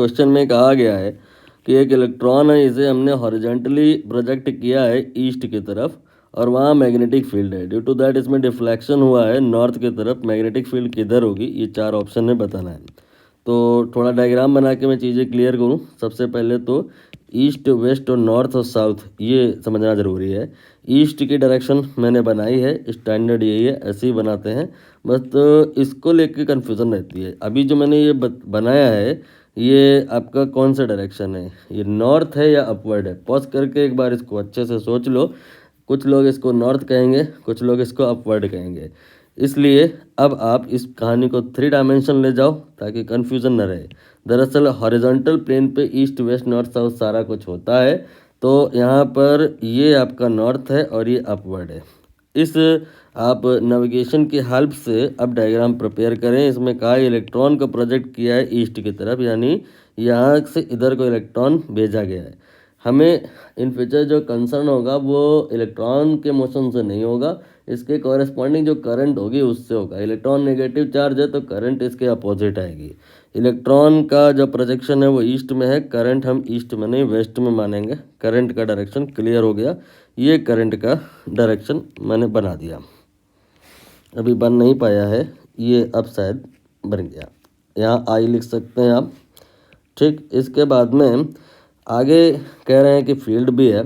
Question में कहा गया है कि एक इलेक्ट्रॉन है, इसे हमने हॉरिजॉन्टली प्रोजेक्ट किया है ईस्ट की तरफ और वहाँ मैग्नेटिक फील्ड है। ड्यू टू दैट इसमें डिफ्लेक्शन हुआ है नॉर्थ की तरफ। मैग्नेटिक फील्ड किधर होगी, ये 4 ऑप्शन में बताना है। तो थोड़ा डायग्राम बना के मैं चीज़ें क्लियर करूँ। सबसे पहले तो ईस्ट, वेस्ट और नॉर्थ और साउथ ये समझना ज़रूरी है। ईस्ट की डायरेक्शन मैंने बनाई है, स्टैंडर्ड यही है, ऐसे ही बनाते हैं बस। तो इसको लेके कन्फ्यूज़न रहती है। अभी जो मैंने ये बनाया है, ये आपका कौन सा डायरेक्शन है, ये नॉर्थ है या अपवर्ड है? पॉज करके एक बार इसको अच्छे से सोच लो। कुछ लोग इसको नॉर्थ कहेंगे, कुछ लोग इसको अपवर्ड कहेंगे। इसलिए अब आप इस कहानी को 3 डायमेंशन ले जाओ ताकि कन्फ्यूज़न न रहे। दरअसल हॉरिजॉन्टल प्लेन पे ईस्ट, वेस्ट, नॉर्थ, साउथ सारा कुछ होता है। तो यहाँ पर ये आपका नॉर्थ है और ये अपवर्ड है। इस आप नेविगेशन की हेल्प से अब डायग्राम प्रिपेयर करें। इसमें कहा इलेक्ट्रॉन को प्रोजेक्ट किया है ईस्ट की तरफ, यानी यहाँ से इधर को इलेक्ट्रॉन भेजा गया है। हमें इन फ्यूचर जो कंसर्न होगा वो इलेक्ट्रॉन के मोशन से नहीं होगा, इसके कॉरेस्पॉन्डिंग जो करंट होगी उससे होगा। इलेक्ट्रॉन नेगेटिव चार्ज है तो करंट इसके अपोजिट आएगी। इलेक्ट्रॉन का जो प्रोजेक्शन है वो ईस्ट में है, करंट हम ईस्ट में नहीं वेस्ट में मानेंगे। करंट का डायरेक्शन क्लियर हो गया। ये करंट का डायरेक्शन मैंने बना दिया। अभी बन नहीं पाया है, ये अब शायद बन गया। यहाँ आई लिख सकते हैं आप। ठीक, इसके बाद में आगे कह रहे हैं कि फील्ड भी है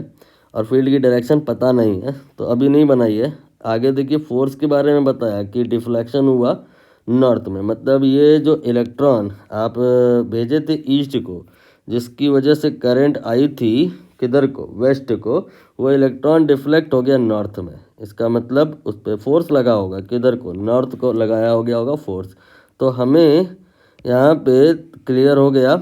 और फील्ड की डायरेक्शन पता नहीं है, तो अभी नहीं बनाई है। आगे देखिए फोर्स के बारे में बताया कि डिफ्लेक्शन हुआ नॉर्थ में, मतलब ये जो इलेक्ट्रॉन आप भेजे थे ईस्ट को, जिसकी वजह से करंट आई थी किधर को, वेस्ट को, वो इलेक्ट्रॉन डिफ्लेक्ट हो गया नॉर्थ में। इसका मतलब उस पर फोर्स लगा होगा, किधर को, नॉर्थ को लगाया हो गया होगा फोर्स। तो हमें यहाँ पे क्लियर हो गया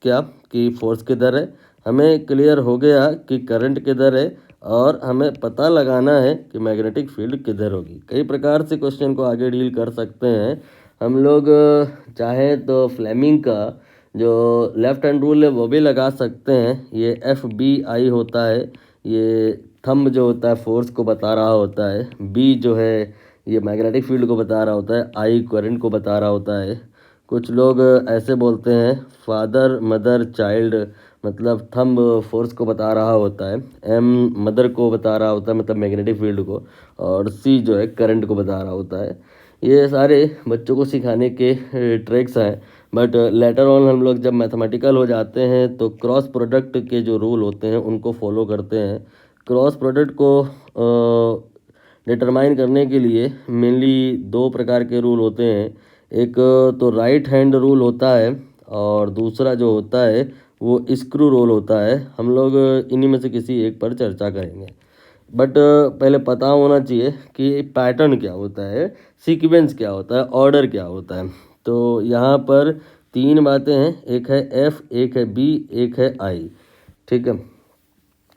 क्या कि फोर्स किधर है, हमें क्लियर हो गया कि करंट किधर है, और हमें पता लगाना है कि मैग्नेटिक फील्ड किधर होगी। कई प्रकार से क्वेश्चन को आगे डील कर सकते हैं हम लोग। चाहें तो फ्लेमिंग का जो लेफ्ट हैंड रूल है वो भी लगा सकते हैं। ये FBI होता है, ये थंब जो होता है फोर्स को बता रहा होता है, B जो है ये मैग्नेटिक फील्ड को बता रहा होता है, I करंट को बता रहा होता है। कुछ लोग ऐसे बोलते हैं फादर, मदर, चाइल्ड, मतलब थंब फोर्स को बता रहा होता है, M मदर को बता रहा होता है मतलब मैग्नेटिक फील्ड को, और C जो है करंट को बता रहा होता है। ये सारे बच्चों को सिखाने के ट्रिक्स हैं, बट लेटर ऑन हम लोग जब मैथमेटिकल हो जाते हैं तो क्रॉस प्रोडक्ट के जो रूल होते हैं उनको फॉलो करते हैं। क्रॉस प्रोडक्ट को डिटरमाइन करने के लिए मेनली 2 प्रकार के रूल होते हैं। एक तो राइट हैंड रूल होता है और दूसरा जो होता है वो स्क्रू रोल होता है। हम लोग इन्हीं में से किसी एक पर चर्चा करेंगे, बट पहले पता होना चाहिए कि पैटर्न क्या होता है, सीक्वेंस क्या होता है, ऑर्डर क्या होता है। तो यहाँ पर 3 बातें हैं, एक है F, एक है B, एक है I। ठीक है,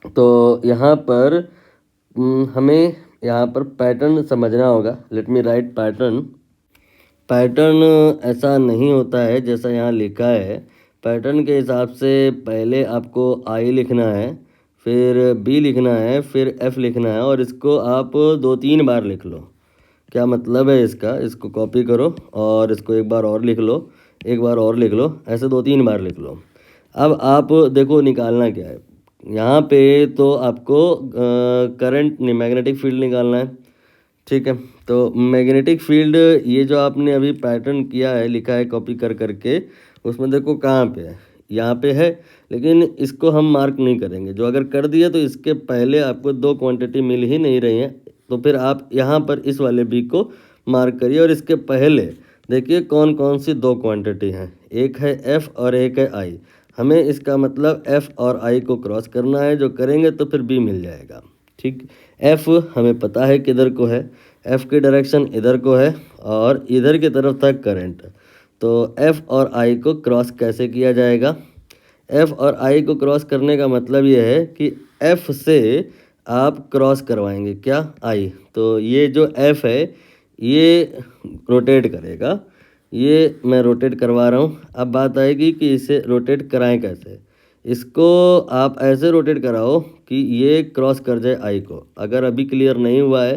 तो यहाँ पर हमें यहाँ पर पैटर्न समझना होगा। Let me right pattern. Pattern ऐसा नहीं होता है जैसा यहाँ लिखा है। पैटर्न के हिसाब से पहले आपको I लिखना है, फिर B लिखना है, फिर F लिखना है, और इसको आप 2-3 बार लिख लो। क्या मतलब है इसका, इसको कॉपी करो और इसको एक बार और लिख लो, एक बार और लिख लो, ऐसे 2-3 बार लिख लो। अब आप देखो निकालना क्या है यहाँ पे, तो आपको करंट नहीं मैग्नेटिक फील्ड निकालना है। ठीक है, तो मैग्नेटिक फील्ड ये जो आपने अभी पैटर्न किया है, लिखा है कॉपी कर करके, उसमें देखो कहाँ पे है, यहाँ पे है, लेकिन इसको हम मार्क नहीं करेंगे। जो अगर कर दिया तो इसके पहले आपको 2 क्वांटिटी मिल ही नहीं रही हैं, तो फिर आप यहाँ पर इस वाले B को मार्क करिए और इसके पहले देखिए कौन कौन सी 2 क्वांटिटी हैं, एक है F और एक है I। हमें इसका मतलब F और I को क्रॉस करना है, जो करेंगे तो फिर B मिल जाएगा। ठीक, F हमें पता है किधर को है, F की डायरेक्शन इधर को है और इधर की तरफ था करंट। तो F और I को क्रॉस कैसे किया जाएगा? F और I को क्रॉस करने का मतलब ये है कि F से आप क्रॉस करवाएंगे क्या, I। तो ये जो F है ये रोटेट करेगा, ये मैं रोटेट करवा रहा हूँ। अब बात आएगी कि इसे रोटेट कराएं कैसे। इसको आप ऐसे रोटेट कराओ कि ये क्रॉस कर जाए I को। अगर अभी क्लियर नहीं हुआ है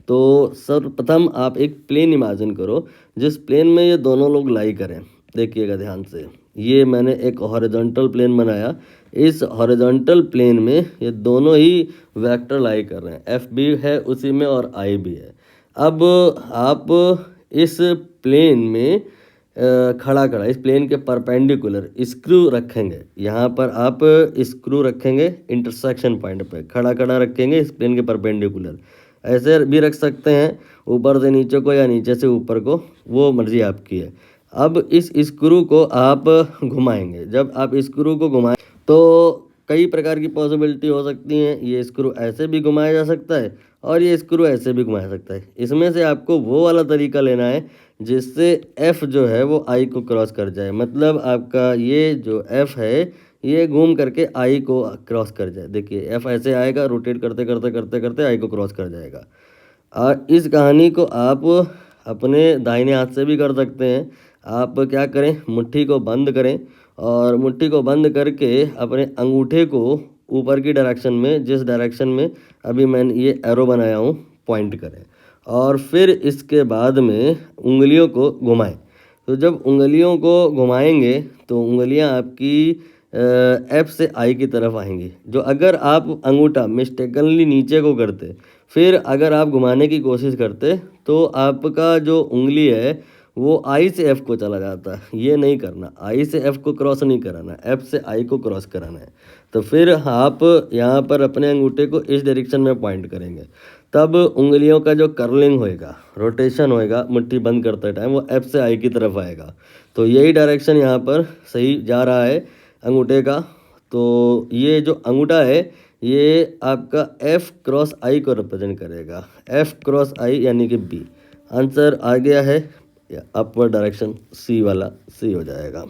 तो सर्वप्रथम आप एक प्लेन इमेजिन करो जिस प्लेन में ये दोनों लोग लाई करें। देखिएगा ध्यान से, ये मैंने एक हॉरिजॉन्टल प्लेन बनाया, इस हॉरिजॉन्टल प्लेन में ये दोनों ही वेक्टर लाई कर रहे हैं, एफ भी है उसी में और आई भी है। अब आप इस प्लेन में खड़ा खड़ा इस प्लेन के परपेंडिकुलर स्क्रू रखेंगे, यहाँ पर आप स्क्रू रखेंगे इंटरसेक्शन पॉइंट पे, खड़ा खड़ा रखेंगे इस प्लेन के परपेंडिकुलर, ऐसे भी रख सकते हैं ऊपर से नीचे को या नीचे से ऊपर को, वो मर्जी आपकी है। अब इस स्क्रू को आप घुमाएंगे, जब आप स्क्रू को घुमाएं तो कई प्रकार की पॉसिबिलिटी हो सकती हैं, ये स्क्रू ऐसे भी घुमाया जा सकता है और ये स्क्रू ऐसे भी घुमाया सकता है। इसमें से आपको वो वाला तरीका लेना है जिससे एफ जो है वो आई को क्रॉस कर जाए, मतलब आपका ये जो एफ है ये घूम करके आई को क्रॉस कर जाए। देखिए एफ ऐसे आएगा, रोटेट करते करते करते करते आई को क्रॉस कर जाएगा। और इस कहानी को आप अपने दाहिने हाथ से भी कर सकते हैं। आप क्या करें, मुट्ठी को बंद करें और मुट्ठी को बंद करके अपने अंगूठे को ऊपर की डायरेक्शन में, जिस डायरेक्शन में अभी मैंने ये एरो बनाया हूँ, पॉइंट करें और फिर इसके बाद में उंगलियों को घुमाएं। तो जब उंगलियों को घुमाएंगे तो उंगलियां आपकी एफ से आई की तरफ आएंगी। जो अगर आप अंगूठा मिस्टेकनली नीचे को करते, फिर अगर आप घुमाने की कोशिश करते तो आपका जो उंगली है वो आई से एफ को चला जाता है। ये नहीं करना, आई से एफ को क्रॉस नहीं कराना, एफ से आई को क्रॉस कराना है। तो फिर आप यहाँ पर अपने अंगूठे को इस डायरेक्शन में पॉइंट करेंगे, तब उंगलियों का जो कर्लिंग होएगा, रोटेशन होएगा मुट्ठी बंद करते टाइम, वो एफ से आई की तरफ आएगा। तो यही डायरेक्शन यहाँ पर सही जा रहा है अंगूठे का। तो ये जो अंगूठा है ये आपका एफ क्रॉस आई को रिप्रेजेंट करेगा, एफ क्रॉस आई यानी कि बी। आंसर आ गया है अपवर्ड डायरेक्शन सी वाला, सी हो जाएगा।